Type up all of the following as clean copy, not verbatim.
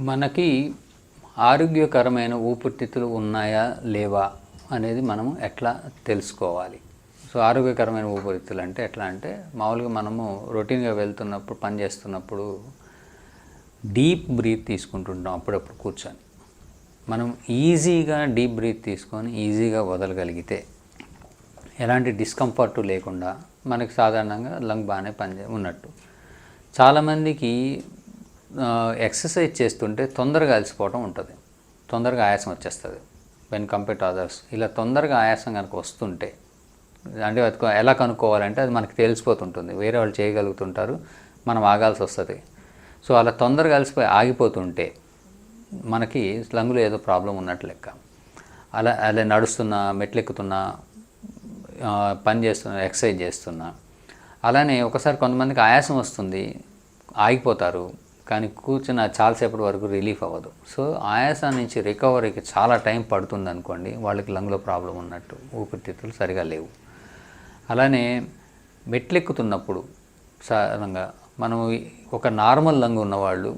మనకి ఆరోగ్యకరమైన ఊపిరితిత్తులు ఉన్నాయా లేవా అనేది మనము ఎట్లా తెలుసుకోవాలి. సో ఆరోగ్యకరమైన ఊపిరితిత్తులు అంటే ఎట్లా అంటే మామూలుగా మనము రొటీన్గా వెళ్తున్నప్పుడు పని చేస్తున్నప్పుడు డీప్ బ్రీత్ తీసుకుంటుంటాం అప్పుడప్పుడు కూర్చొని. మనం ఈజీగా డీప్ బ్రీత్ తీసుకొని ఈజీగా వదలగలిగితే ఎలాంటి డిస్కంఫర్ట్ లేకుండా మనకి సాధారణంగా లంగ్ బాగానే ఉన్నట్టు. చాలామందికి ఎక్సర్సైజ్ చేస్తుంటే తొందరగా అలసిపోవడం ఉంటుంది, తొందరగా ఆయాసం వచ్చేస్తుంది వెన్ కంపేర్ టు అదర్స్. ఇలా తొందరగా ఆయాసం కనుక వస్తుంటే అంటే అది ఎలా కనుక్కోవాలంటే అది మనకి తెలిసిపోతుంటుంది. వేరే వాళ్ళు చేయగలుగుతుంటారు, మనం ఆగాల్సి వస్తుంది. సో అలా తొందరగా అలసిపోయి ఆగిపోతుంటే మనకి లంగ్లో ఏదో ప్రాబ్లం ఉన్నట్టు లెక్క. అలా నడుస్తున్నా, మెట్లెక్కుతున్నా, పని చేస్తున్నా, ఎక్సర్సైజ్ చేస్తున్నా. అలానే ఒకసారి కొంతమందికి ఆయాసం వస్తుంది, ఆగిపోతారు, కానీ కూర్చున్న చాలాసేపటి వరకు రిలీఫ్ అవ్వదు. సో ఆయాసం నుంచి రికవరీకి చాలా టైం పడుతుంది అనుకోండి, వాళ్ళకి లంగ్లో ప్రాబ్లం ఉన్నట్టు, ఊపిరితిత్తులు సరిగా లేవు. అలానే మెట్లెక్కుతున్నప్పుడు సాధారణంగా మనం ఒక నార్మల్ లంగ్ ఉన్నవాళ్ళు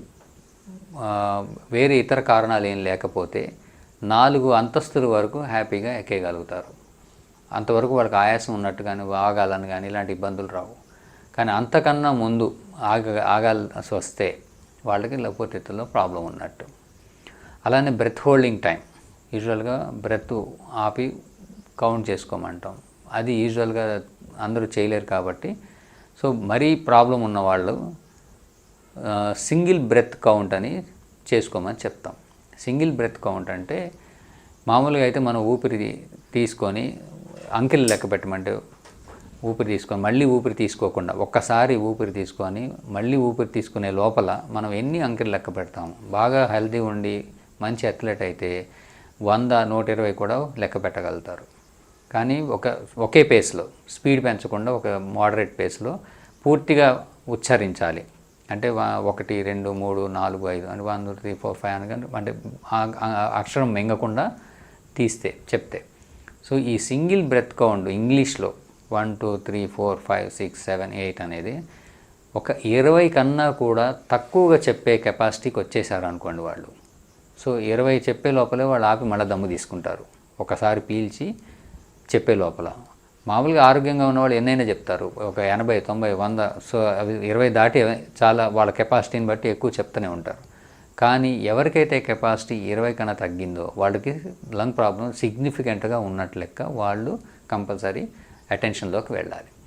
వేరే ఇతర కారణాలు ఏం లేకపోతే 4 అంతస్తుల వరకు హ్యాపీగా ఎక్కేయగలుగుతారు. అంతవరకు వాళ్ళకి ఆయాసం ఉన్నట్టు కానీ ఆగాలని కానీ ఇలాంటి ఇబ్బందులు రావు. కానీ అంతకన్నా ముందు ఆగాల్సి వస్తే వాళ్ళకి ఊపిరితిత్తుల్లో ప్రాబ్లం ఉన్నట్టు. అలానే బ్రెత్ హోల్డింగ్ టైం, యూజువల్గా బ్రెత్ ఆపి కౌంట్ చేసుకోమంటాం. అది యూజువల్గా అందరూ చేయలేరు కాబట్టి సో మరీ ప్రాబ్లం ఉన్నవాళ్ళు సింగిల్ బ్రెత్ కౌంట్ అని చేసుకోమని చెప్తాం. సింగిల్ బ్రెత్ కౌంట్ అంటే మామూలుగా అయితే మనం ఊపిరి తీసుకొని అంకెలు లెక్క పెట్టమంటే ఊపిరి తీసుకొని మళ్ళీ ఊపిరి తీసుకోకుండా ఒక్కసారి ఊపిరి తీసుకొని మళ్ళీ ఊపిరి తీసుకునే లోపల మనం ఎన్ని అంకెలు లెక్క పెడతాము. బాగా హెల్తీ ఉండి మంచి అథ్లెట్ అయితే 100, 120 కూడా లెక్క పెట్టగలుగుతారు. కానీ ఒకే పేస్లో స్పీడ్ పెంచకుండా ఒక మోడరేట్ పేస్లో పూర్తిగా ఉచ్చరించాలి. అంటే 1, 2, 3, 4, 5 అంటే 1, 2, 3, 4, 5 అంటే అక్షరం మింగకుండా చెప్తే. సో ఈ సింగిల్ బ్రెత్ కౌంట్ ఇంగ్లీష్లో 1, 2, 3, 4, 5, 6, 7, 8 అనేది ఒక 20 కన్నా కూడా తక్కువగా చెప్పే కెపాసిటీకి వచ్చేసారు అనుకోండి వాళ్ళు. సో 20 చెప్పే లోపలే వాళ్ళు ఆపి మళ్ళీ దమ్ము తీసుకుంటారు, ఒకసారి పీల్చి చెప్పే లోపల. మామూలుగా ఆరోగ్యంగా ఉన్నవాళ్ళు ఎన్నైనా చెప్తారు, ఒక 80, 90, 100. సో అవి 20 దాటి చాలా వాళ్ళ కెపాసిటీని బట్టి ఎక్కువ చెప్తూనే ఉంటారు. కానీ ఎవరికైతే కెపాసిటీ 20 కన్నా తగ్గిందో వాళ్ళకి లంగ్ ప్రాబ్లం సిగ్నిఫికెంట్గా ఉన్నట్లు లెక్క. వాళ్ళు కంపల్సరీ అటెన్షన్లోకి వెళ్ళాలి.